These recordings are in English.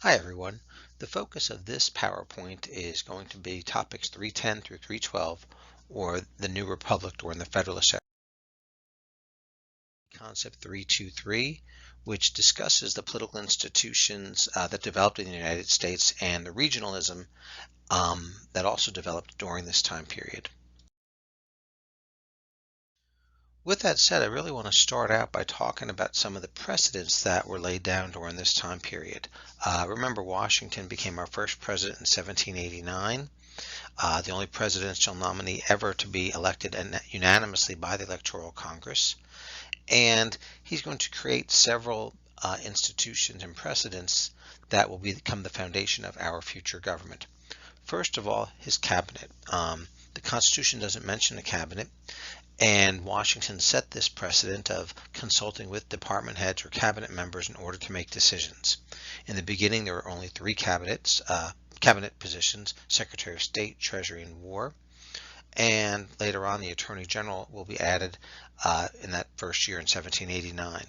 Hi everyone. The focus of this PowerPoint is going to be topics 310 through 312, or the New Republic during the Federalist Concept 323, which discusses the political institutions that developed in the United States and the regionalism that also developed during this time period. With that said, I really want to start out by talking about some of the precedents that were laid down during this time period. Remember, Washington became our first president in 1789, the only presidential nominee ever to be elected unanimously by the Electoral Congress. And he's going to create several institutions and precedents that will become the foundation of our future government. First of all, his cabinet. The Constitution doesn't mention a cabinet. And Washington set this precedent of consulting with department heads or cabinet members in order to make decisions. In the beginning, there were only three cabinet positions: Secretary of State, Treasury, and War. And later on, the Attorney General will be added in that first year in 1789.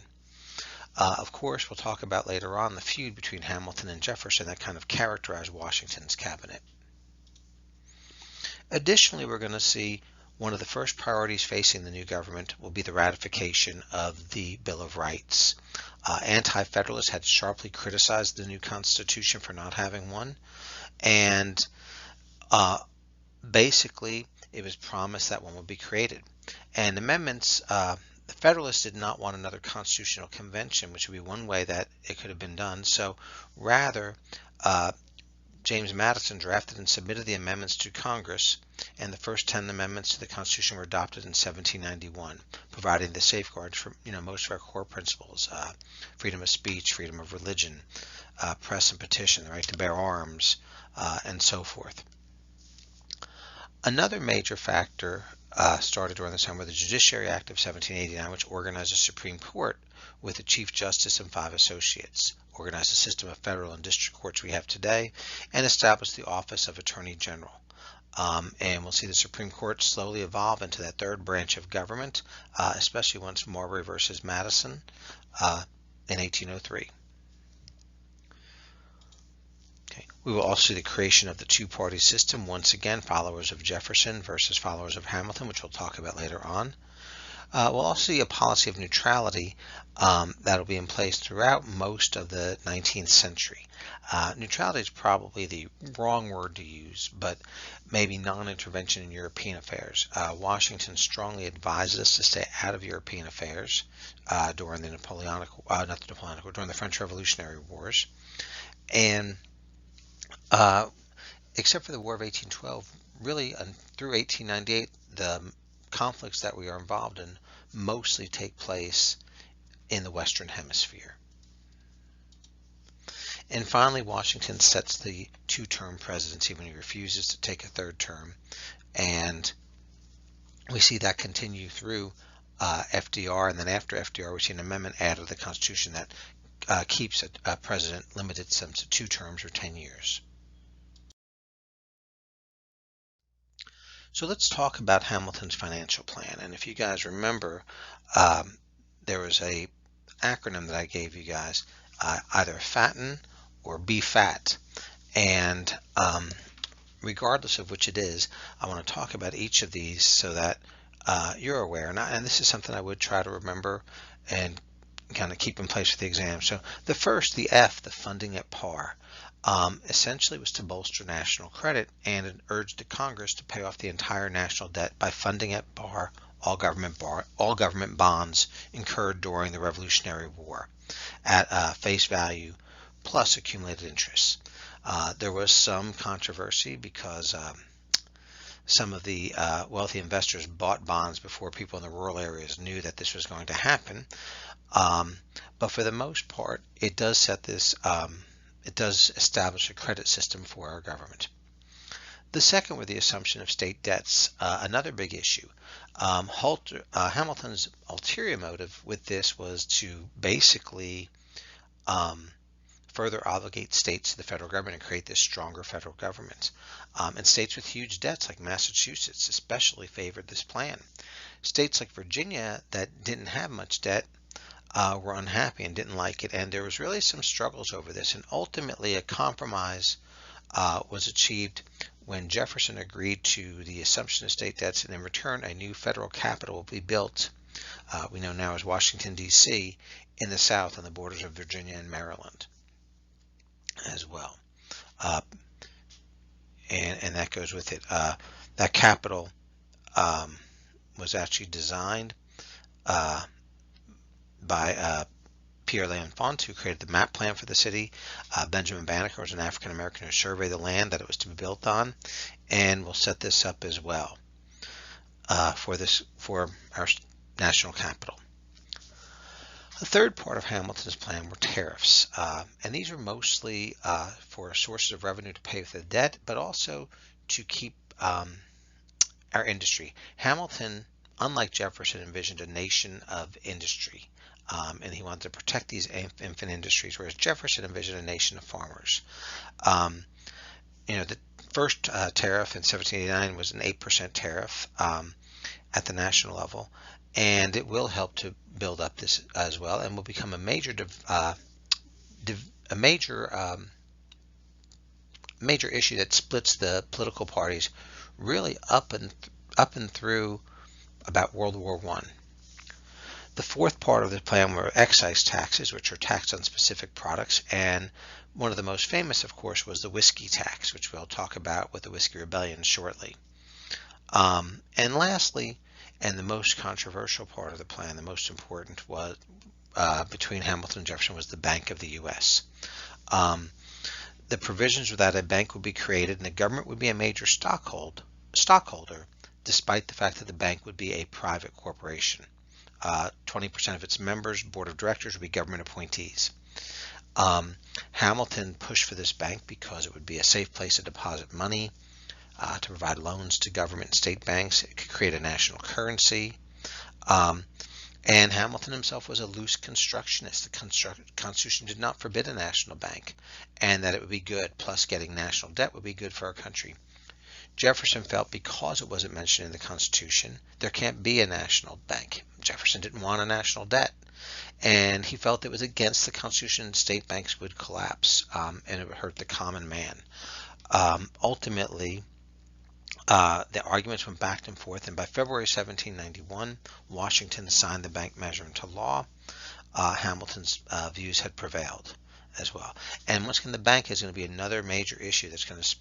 Of course, we'll talk about later on the feud between Hamilton and Jefferson that kind of characterized Washington's cabinet. Additionally, we're going to see one of the first priorities facing the new government will be the ratification of the Bill of Rights. Anti-Federalists had sharply criticized the new Constitution for not having one, and basically it was promised that one would be created. And amendments, the Federalists did not want another constitutional convention, which would be one way that it could have been done. So rather, James Madison drafted and submitted the amendments to Congress, and the first 10 amendments to the Constitution were adopted in 1791, providing the safeguards for most of our core principles: freedom of speech, freedom of religion, press and petition, the right to bear arms, and so forth. Another major factor started during this time with the Judiciary Act of 1789, which organized the Supreme Court with the Chief Justice and 5 associates, organized the system of federal and district courts we have today, and established the office of Attorney General. And we'll see the Supreme Court slowly evolve into that third branch of government, especially once Marbury versus Madison in 1803. We will also see the creation of the two-party system, once again followers of Jefferson versus followers of Hamilton, which we'll talk about later on. We'll also see a policy of neutrality that will be in place throughout most of the 19th century. Neutrality is probably the wrong word to use, but maybe non-intervention in European affairs. Washington strongly advised us to stay out of European affairs during the during the French Revolutionary Wars. And except for the War of 1812, really through 1898, the conflicts that we are involved in mostly take place in the Western Hemisphere. And finally, Washington sets the two-term presidency when he refuses to take a third term. And we see that continue through FDR, and then after FDR, we see an amendment added to the Constitution that keeps a president limited to 2 terms or 10 years. So let's talk about Hamilton's financial plan. And if you guys remember, there was a acronym that I gave you guys, either fatten or be fat. And regardless of which it is, I want to talk about each of these so that you're aware. And this is something I would try to remember and kind of keep in place for the exam. So the first, the F, the funding at par, essentially was to bolster national credit, and it urged the Congress to pay off the entire national debt by funding at par all government bonds incurred during the Revolutionary War at face value plus accumulated interest. There was some controversy because some of the wealthy investors bought bonds before people in the rural areas knew that this was going to happen. But for the most part, it does set this, it does establish a credit system for our government. The second were the assumption of state debts, another big issue. Hamilton's ulterior motive with this was to basically further obligate states to the federal government and create this stronger federal government. And states with huge debts like Massachusetts especially favored this plan. States like Virginia that didn't have much debt were unhappy and didn't like it, and there was really some struggles over this, and ultimately a compromise was achieved when Jefferson agreed to the assumption of state debts, and in return a new federal capital will be built, we know now as Washington, D.C., in the South on the borders of Virginia and Maryland as well. Uh, and that goes with it. That capital was actually designed by Pierre L'Enfant, who created the map plan for the city. Benjamin Banneker was an African American who surveyed the land that it was to be built on, and we'll set this up as well for our national capital. The third part of Hamilton's plan were tariffs, and these were mostly for sources of revenue to pay for the debt, but also to keep our industry. Hamilton, unlike Jefferson, envisioned a nation of industry, and he wanted to protect these infant industries, whereas Jefferson envisioned a nation of farmers. The first tariff in 1789 was an 8% tariff at the national level, and it will help to build up this as well, and will become a major major issue that splits the political parties really up and through about World War I. The fourth part of the plan were excise taxes, which are taxed on specific products, and one of the most famous, of course, was the whiskey tax, which we'll talk about with the Whiskey Rebellion shortly. And lastly, and the most controversial part of the plan, the most important, was between Hamilton and Jefferson, was the Bank of the U.S. The provisions were that a bank would be created and the government would be a major stockholder, despite the fact that the bank would be a private corporation. 20% of its members, board of directors, would be government appointees. Hamilton pushed for this bank because it would be a safe place to deposit money, to provide loans to government and state banks. It could create a national currency. And Hamilton himself was a loose constructionist. The Constitution did not forbid a national bank, and that it would be good, plus getting national debt would be good for our country. Jefferson felt because it wasn't mentioned in the Constitution, there can't be a national bank. Jefferson didn't want a national debt, and he felt it was against the Constitution and state banks would collapse, and it would hurt the common man. Ultimately, the arguments went back and forth, and by February 1791, Washington signed the bank measure into law. Hamilton's views had prevailed as well. And once again, the bank is going to be another major issue that's going to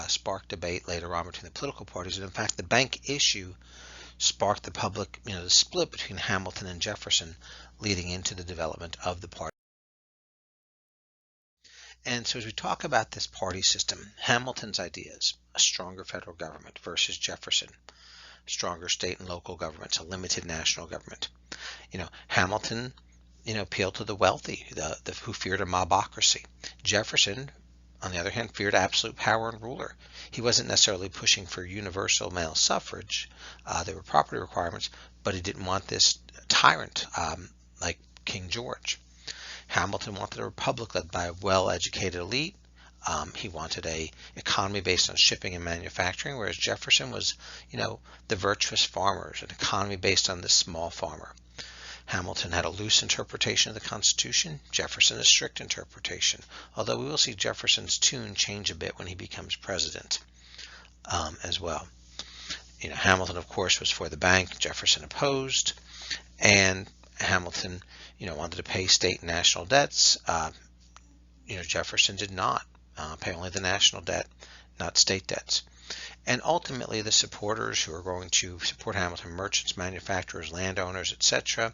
spark debate later on between the political parties. And in fact, the bank issue sparked the public, the split between Hamilton and Jefferson, leading into the development of the party. And so as we talk about this party system, Hamilton's ideas, a stronger federal government versus Jefferson, stronger state and local governments, a limited national government. Hamilton, appealed to the wealthy, who feared a mobocracy. Jefferson, on the other hand, feared absolute power and ruler. He wasn't necessarily pushing for universal male suffrage. There were property requirements, but he didn't want this tyrant like King George. Hamilton wanted a republic led by a well-educated elite. He wanted a economy based on shipping and manufacturing, whereas Jefferson was, the virtuous farmers, an economy based on the small farmer. Hamilton had a loose interpretation of the Constitution, Jefferson a strict interpretation, although we will see Jefferson's tune change a bit when he becomes president as well. Hamilton, of course, was for the bank, Jefferson opposed, and Hamilton, wanted to pay state and national debts. Jefferson did not pay only the national debt, not state debts. And ultimately, the supporters who are going to support Hamilton, merchants, manufacturers, landowners, etc.,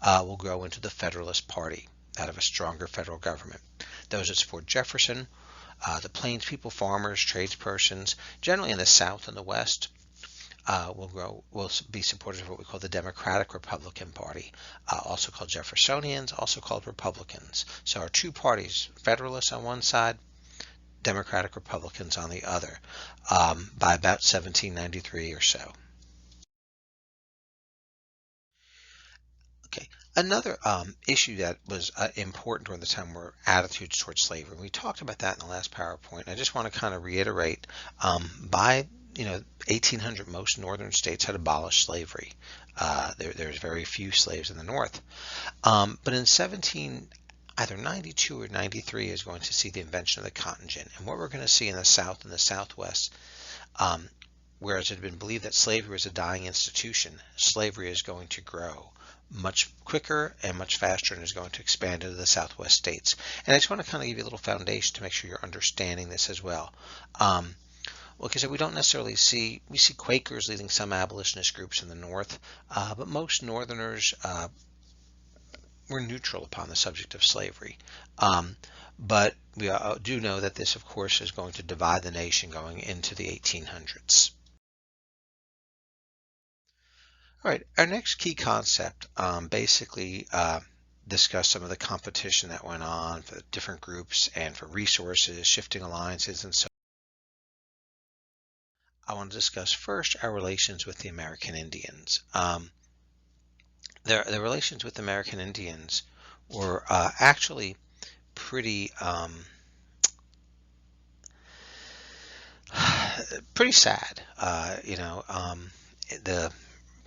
will grow into the Federalist Party out of a stronger federal government. Those that support Jefferson, the plains people, farmers, tradespersons, generally in the South and the West, will be supporters of what we call the Democratic Republican Party, also called Jeffersonians, also called Republicans. So our two parties, Federalists on one side, Democratic Republicans on the other, by about 1793 or so. Okay, another issue that was important during the time were attitudes towards slavery. We talked about that in the last PowerPoint. I just want to kind of reiterate, by 1800, most northern states had abolished slavery. There's very few slaves in the North. But in either 92 or 93 is going to see the invention of the cotton gin. And what we're going to see in the South and the Southwest, whereas it had been believed that slavery was a dying institution, slavery is going to grow much quicker and much faster and is going to expand into the Southwest states. And I just want to kind of give you a little foundation to make sure you're understanding this as well. Well, because we don't necessarily see Quakers leading some abolitionist groups in the North, but most Northerners were neutral upon the subject of slavery. But we do know that this, of course, is going to divide the nation going into the 1800s. All right, our next key concept basically discuss some of the competition that went on for different groups and for resources, shifting alliances, and so I want to discuss first our relations with the American Indians. The relations with American Indians were actually pretty pretty sad. The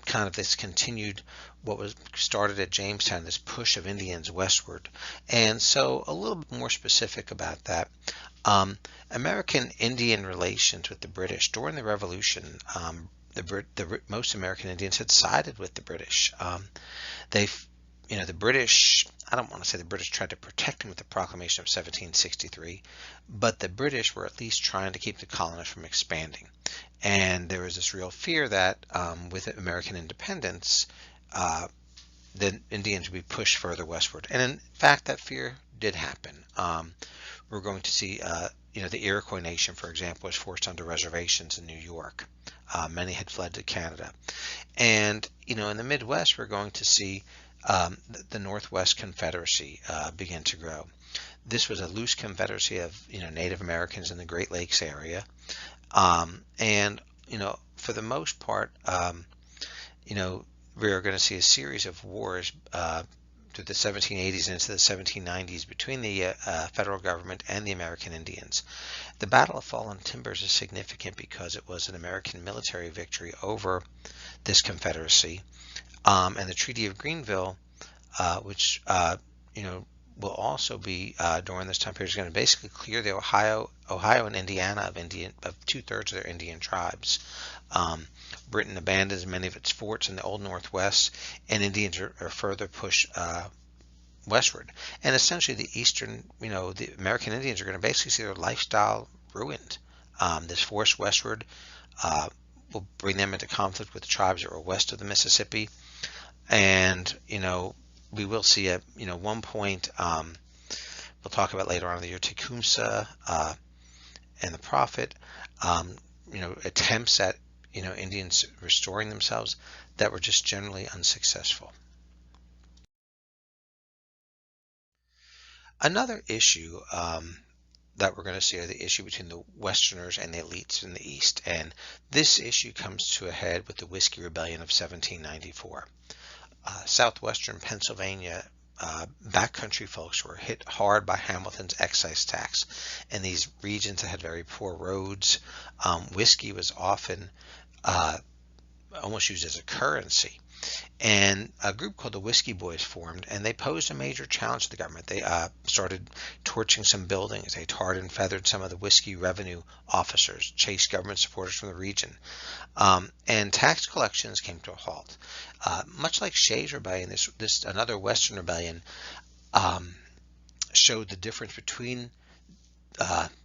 kind of this continued what was started at Jamestown, this push of Indians westward. And so a little bit more specific about that. American Indian relations with the British during the Revolution, most American Indians had sided with the British. The British, I don't want to say the British tried to protect them with the Proclamation of 1763, but the British were at least trying to keep the colonies from expanding. And there was this real fear that with American independence, the Indians would be pushed further westward. And in fact, that fear did happen. We're going to see, the Iroquois Nation, for example, was forced onto reservations in New York. Many had fled to Canada. And, in the Midwest, we're going to see the Northwest Confederacy begin to grow. This was a loose confederacy of, Native Americans in the Great Lakes area. And, for the most part, we are going to see a series of wars through the 1780s and into the 1790s between the federal government and the American Indians. The Battle of Fallen Timbers is significant because it was an American military victory over this confederacy. And the Treaty of Greenville, which will also be during this time period, is going to basically clear the Ohio and Indiana of 2/3 of their Indian tribes. Britain abandons many of its forts in the Old Northwest, and Indians are further pushed westward. And essentially, the American Indians are going to basically see their lifestyle ruined. This force westward will bring them into conflict with the tribes that were west of the Mississippi, and we will see at one point, we'll talk about later on in the year, Tecumseh and the Prophet, attempts at Indians restoring themselves that were just generally unsuccessful. Another issue that we're going to see are the issue between the Westerners and the elites in the East, and this issue comes to a head with the Whiskey Rebellion of 1794. Southwestern Pennsylvania backcountry folks were hit hard by Hamilton's excise tax. In these regions that had very poor roads, whiskey was often almost used as a currency. And a group called the Whiskey Boys formed, and they posed a major challenge to the government. They started torching some buildings. They tarred and feathered some of the whiskey revenue officers, chased government supporters from the region. And tax collections came to a halt. Much like Shays' Rebellion, this another Western rebellion showed the difference between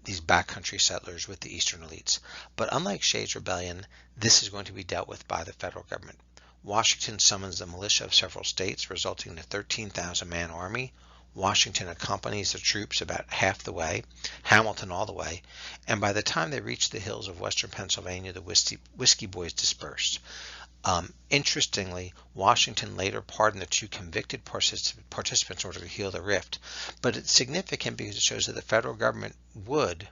these backcountry settlers with the Eastern elites. But unlike Shays' Rebellion, this is going to be dealt with by the federal government. Washington summons the militia of several states, resulting in a 13,000-man army. Washington accompanies the troops about half the way, Hamilton all the way, and by the time they reached the hills of western Pennsylvania, the Whiskey Boys dispersed. Interestingly, Washington later pardoned the two convicted participants in order to heal the rift. But it's significant because it shows that the federal government would,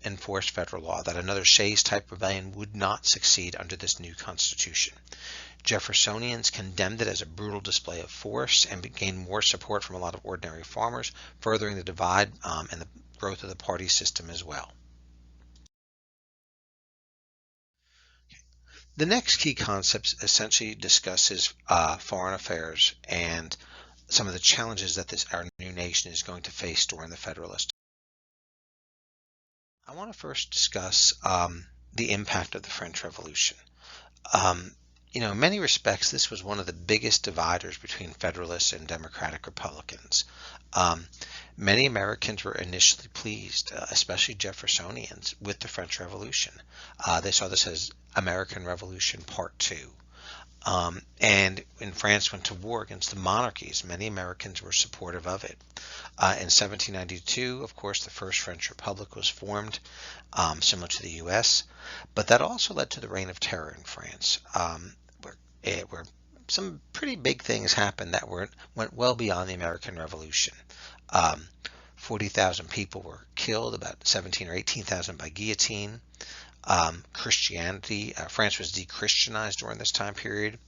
enforce federal law, that another Shays-type rebellion would not succeed under this new Constitution. Jeffersonians condemned it as a brutal display of force and gained more support from a lot of ordinary farmers, furthering the divide and the growth of the party system as well. The next key concept essentially discusses foreign affairs and some of the challenges that our new nation is going to face during the Federalist. I want to first discuss the impact of the French Revolution. Um, in many respects, this was one of the biggest dividers between Federalists and Democratic Republicans. Um, Many Americans were initially pleased, especially Jeffersonians, with the French Revolution. They saw this as American Revolution Part 2. And when France went to war against the monarchies, many Americans were supportive of it. In 1792, of course, the first French Republic was formed, similar to the U.S., but that also led to the Reign of Terror in France, where some pretty big things happened that went well beyond the American Revolution. 40,000 people were killed, about 17 or 18,000 by guillotine. Christianity, France was de-Christianized during this time period.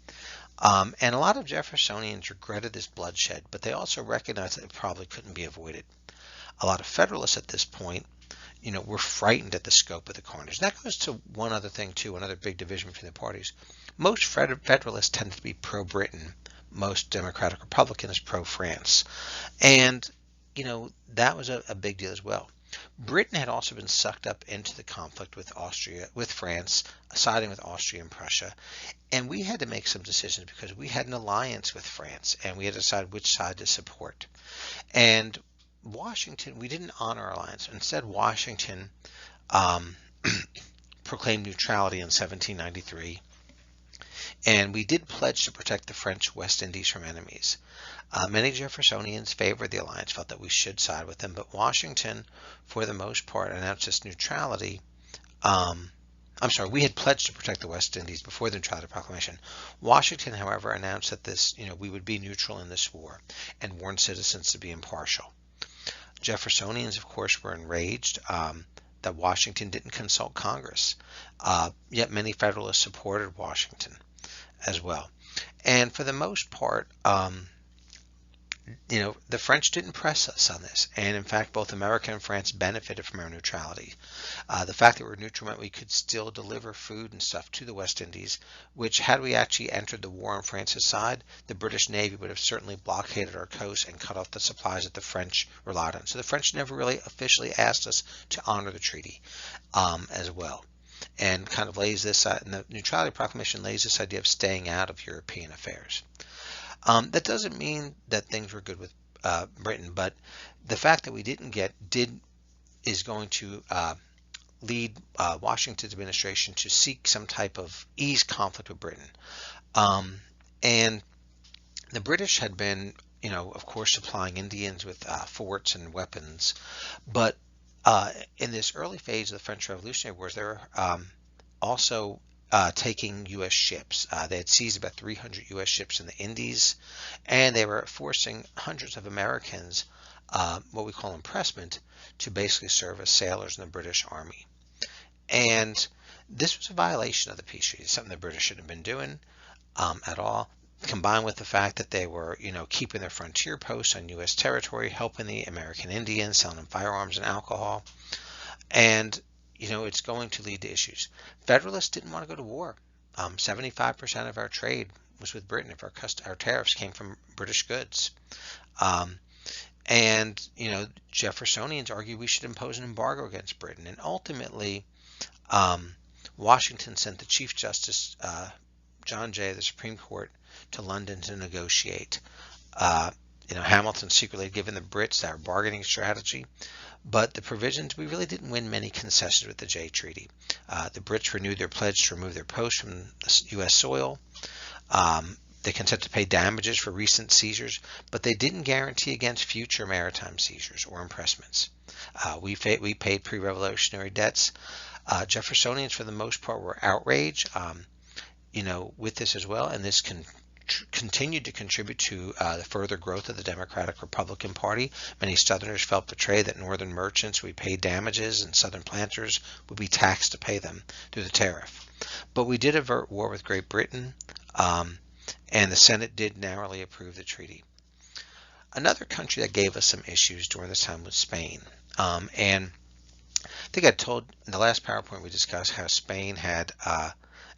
And a lot of Jeffersonians regretted this bloodshed, but they also recognized that it probably couldn't be avoided. A lot of Federalists at this point, were frightened at the scope of the carnage. And that goes to one other thing, too, another big division between the parties. Most Federalists tended to be pro-Britain. Most Democratic Republicans pro-France. And, that was a big deal as well. Britain had also been sucked up into the conflict with France, siding with Austria and Prussia, and we had to make some decisions because we had an alliance with France, and we had to decide which side to support. And Washington, we didn't honor our alliance. Instead, Washington proclaimed neutrality in 1793, and we did pledge to protect the French West Indies from enemies. Many Jeffersonians favored the alliance, felt that we should side with them, but Washington, for the most part, announced this neutrality. We had pledged to protect the West Indies before the Neutrality Proclamation. Washington, however, announced that we would be neutral in this war and warned citizens to be impartial. Jeffersonians, of course, were enraged that Washington didn't consult Congress, yet many Federalists supported Washington as well. And for the most part, the French didn't press us on this, and in fact, both America and France benefited from our neutrality. The fact that we were neutral meant we could still deliver food and stuff to the West Indies, which, had we actually entered the war on France's side, the British Navy would have certainly blockaded our coast and cut off the supplies that the French relied on. So the French never really officially asked us to honor the treaty as well. And kind of lays this, and the Neutrality Proclamation lays this idea of staying out of European affairs. That doesn't mean that things were good with Britain, but the fact that we is going to lead Washington's administration to seek some type of ease conflict with Britain. And the British had been, of course, supplying Indians with forts and weapons, but in this early phase of the French Revolutionary Wars, they were also taking U.S. ships. They had seized about 300 U.S. ships in the Indies, and they were forcing hundreds of Americans, what we call impressment, to basically serve as sailors in the British Army. And this was a violation of the peace treaty, something the British shouldn't have been doing at all, combined with the fact that they were, keeping their frontier posts on U.S. territory, helping the American Indians, selling them firearms and alcohol. And it's going to lead to issues. Federalists didn't want to go to war. 75% of our trade was with Britain. If our tariffs came from British goods. And Jeffersonians argued we should impose an embargo against Britain. And ultimately, Washington sent the Chief Justice, John Jay, of the Supreme Court, to London to negotiate. Hamilton secretly had given the Brits our bargaining strategy. But the provisions, we really didn't win many concessions with the Jay Treaty. The Brits renewed their pledge to remove their posts from the U.S. soil. They consented to pay damages for recent seizures, but they didn't guarantee against future maritime seizures or impressments. We paid pre-revolutionary debts. Jeffersonians, for the most part, were outraged, with this as well, and this continued to contribute to the further growth of the Democratic Republican Party. Many Southerners felt betrayed that Northern merchants would be paid damages and Southern planters would be taxed to pay them through the tariff. But we did avert war with Great Britain, and the Senate did narrowly approve the treaty. Another country that gave us some issues during this time was Spain. And I think I told in the last PowerPoint we discussed how Spain had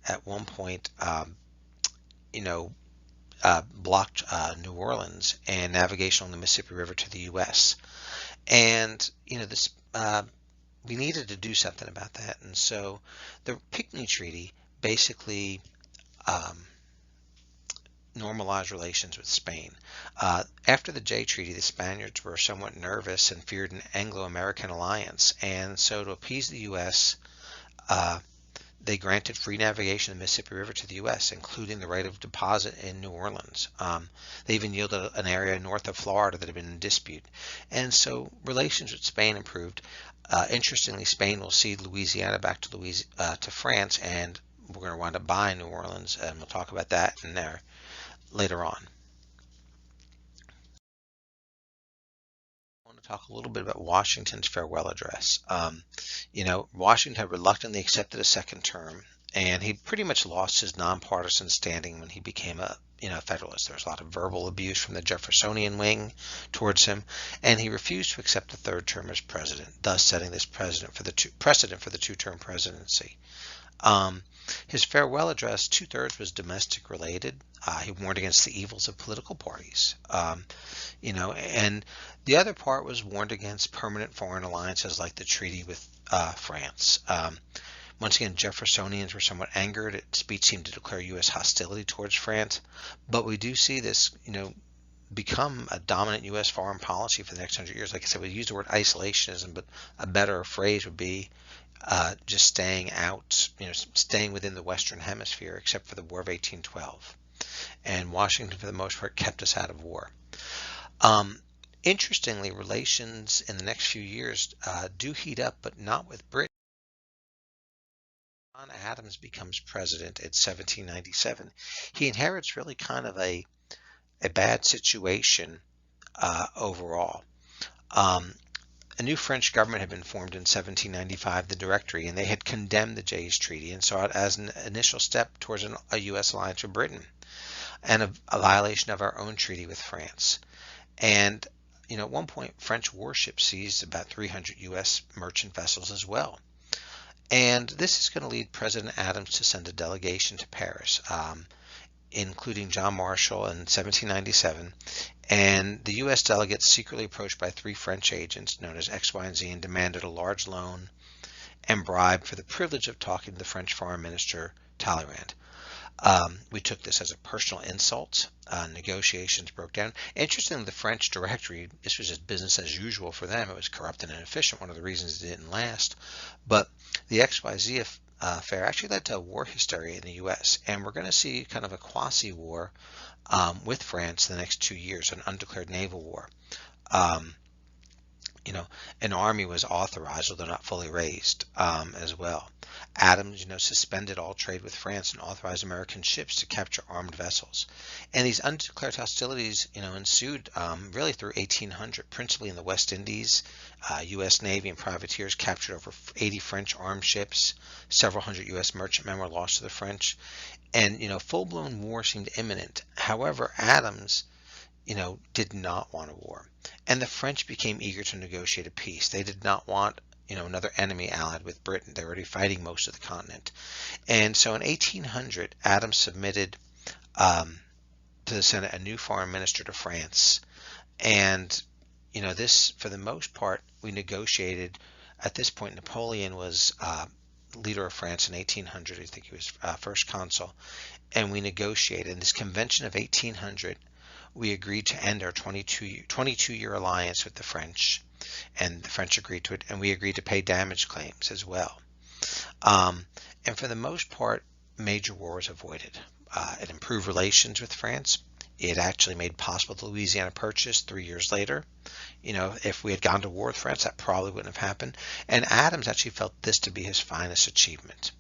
at one point, you know, blocked New Orleans and navigation on the Mississippi River to the U.S. And this we needed to do something about that. And so the Pinckney Treaty basically normalized relations with Spain. After the Jay Treaty, the Spaniards were somewhat nervous and feared an Anglo-American alliance. And so to appease the U.S., they granted free navigation of the Mississippi River to the U.S., including the right of deposit in New Orleans. They even yielded an area north of Florida that had been in dispute. And so relations with Spain improved. Interestingly, Spain will cede Louisiana back to France, and we're going to wind up buying New Orleans, and we'll talk about that in there later on. I want to talk a little bit about Washington's farewell address. Washington had reluctantly accepted a second term, and he pretty much lost his nonpartisan standing when he became a Federalist. There was a lot of verbal abuse from the Jeffersonian wing towards him, and he refused to accept a third term as president, thus setting this precedent for the two-term presidency. His farewell address, 2/3 was domestic related. He warned against the evils of political parties, and the other part was warned against permanent foreign alliances like the treaty with France. Once again, Jeffersonians were somewhat angered. His speech seemed to declare U.S. hostility towards France, but we do see this, become a dominant U.S. foreign policy for the next 100 years. Like I said, we use the word isolationism, but a better phrase would be just staying out, staying within the Western Hemisphere, except for the War of 1812. And Washington, for the most part, kept us out of war. Interestingly, relations in the next few years do heat up, but not with Britain. John Adams becomes president in 1797. He inherits really kind of a bad situation overall. A new French government had been formed in 1795, the Directory, and they had condemned the Jay's Treaty and saw it as an initial step towards a U.S. alliance with Britain and a violation of our own treaty with France. And, at one point, French warships seized about 300 U.S. merchant vessels as well. And this is going to lead President Adams to send a delegation to Paris, including John Marshall in 1797. And the U.S. delegates secretly approached by 3 French agents known as X, Y, and Z and demanded a large loan and bribe for the privilege of talking to the French Foreign Minister Talleyrand. We took this as a personal insult. Negotiations broke down. Interestingly, the French Directory, this was just business as usual for them. It was corrupt and inefficient, one of the reasons it didn't last. But the XYZ affair actually led to a war hysteria in the U.S., and we're going to see kind of a quasi-war with France in the next 2 years, an undeclared naval war. An army was authorized, although not fully raised, as well. Adams, suspended all trade with France and authorized American ships to capture armed vessels. And these undeclared hostilities, ensued really through 1800, principally in the West Indies. U.S. Navy and privateers captured over 80 French armed ships. Several hundred U.S. merchantmen were lost to the French. And, full-blown war seemed imminent. However, Adams, did not want a war. And the French became eager to negotiate a peace. They did not want, another enemy allied with Britain. They were already fighting most of the continent. And so in 1800, Adams submitted to the Senate a new foreign minister to France. And, this, for the most part, we negotiated. At this point, Napoleon was leader of France in 1800. I think he was first consul. And we negotiated. In this convention of 1800, we agreed to end our 22-year alliance with the French, and the French agreed to it, and we agreed to pay damage claims as well. And for the most part, major war was avoided. It improved relations with France. It actually made possible the Louisiana Purchase 3 years later. If we had gone to war with France, that probably wouldn't have happened. And Adams actually felt this to be his finest achievement.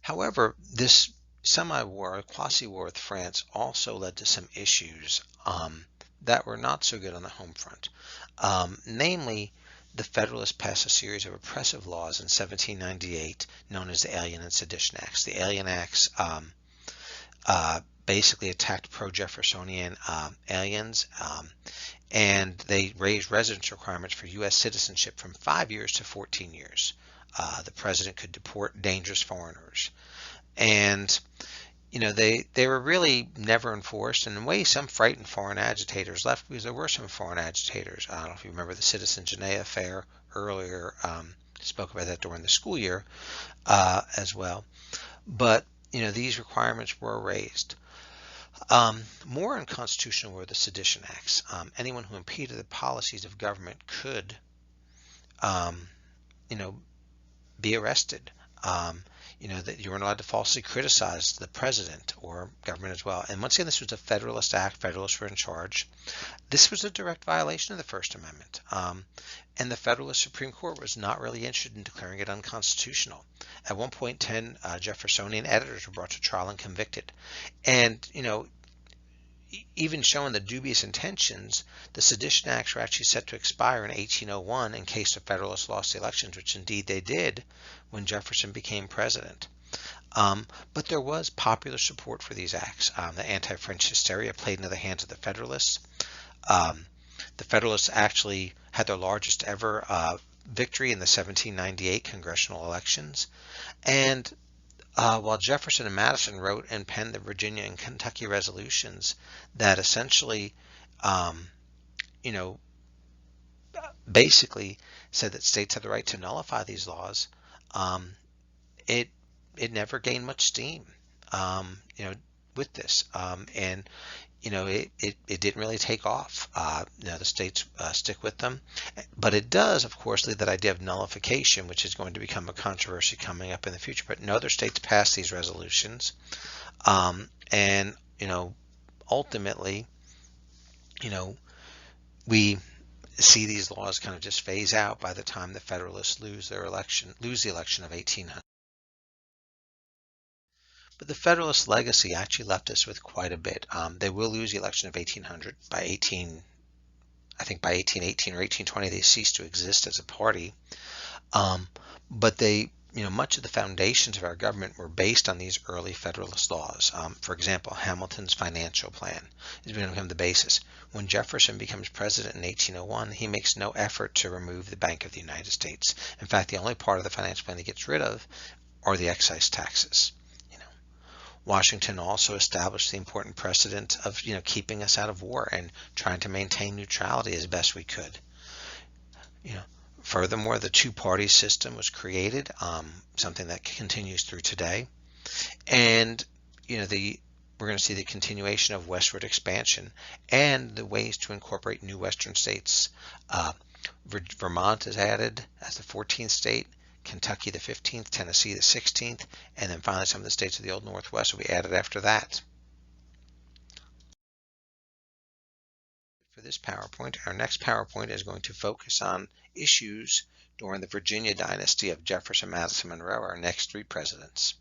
However, this semi-war, quasi-war with France also led to some issues that were not so good on the home front. Namely, the Federalists passed a series of oppressive laws in 1798 known as the Alien and Sedition Acts. The Alien Acts basically attacked pro-Jeffersonian aliens, and they raised residence requirements for U.S. citizenship from 5 years to 14 years. The president could deport dangerous foreigners. And they were really never enforced, and in a way some frightened foreign agitators left, because there were some foreign agitators. I don't know if you remember the Citizen Genet affair earlier. Spoke about that during the school year as well. But these requirements were raised. More unconstitutional were the Sedition Acts. Anyone who impeded the policies of government could you know be arrested. That you weren't allowed to falsely criticize the president or government as well. And once again, this was a Federalist Act. Federalists were in charge. This was a direct violation of the First Amendment. And the Federalist Supreme Court was not really interested in declaring it unconstitutional. At one point, 10 Jeffersonian editors were brought to trial and convicted. And, even showing the dubious intentions, the Sedition Acts were actually set to expire in 1801 in case the Federalists lost the elections, which indeed they did when Jefferson became president. But there was popular support for these acts. The anti-French hysteria played into the hands of the Federalists. The Federalists actually had their largest ever victory in the 1798 congressional elections. And while Jefferson and Madison wrote and penned the Virginia and Kentucky resolutions that essentially, basically said that states had the right to nullify these laws, it never gained much steam, with this, and it didn't really take off. The states stick with them, but it does, of course, lead that idea of nullification, which is going to become a controversy coming up in the future. But no other states passed these resolutions, and ultimately, we see these laws kind of just phase out by the time the Federalists lose the election of 1800. But the Federalist Legacy actually left us with quite a bit. They will lose the election of 1800. By 1818 or 1820, they ceased to exist as a party. But they, much of the foundations of our government were based on these early Federalist laws. For example, Hamilton's financial plan is going to become the basis. When Jefferson becomes president in 1801, he makes no effort to remove the Bank of the United States. In fact, the only part of the financial plan he gets rid of are the excise taxes. Washington also established the important precedent of keeping us out of war and trying to maintain neutrality as best we could. Furthermore, the two-party system was created, something that continues through today, and we're going to see the continuation of westward expansion and the ways to incorporate new western states. Vermont is added as the 14th state. Kentucky the 15th, Tennessee the 16th, and then finally some of the states of the Old Northwest will be added after that. For this PowerPoint, our next PowerPoint is going to focus on issues during the Virginia dynasty of Jefferson, Madison, Monroe, our next three presidents.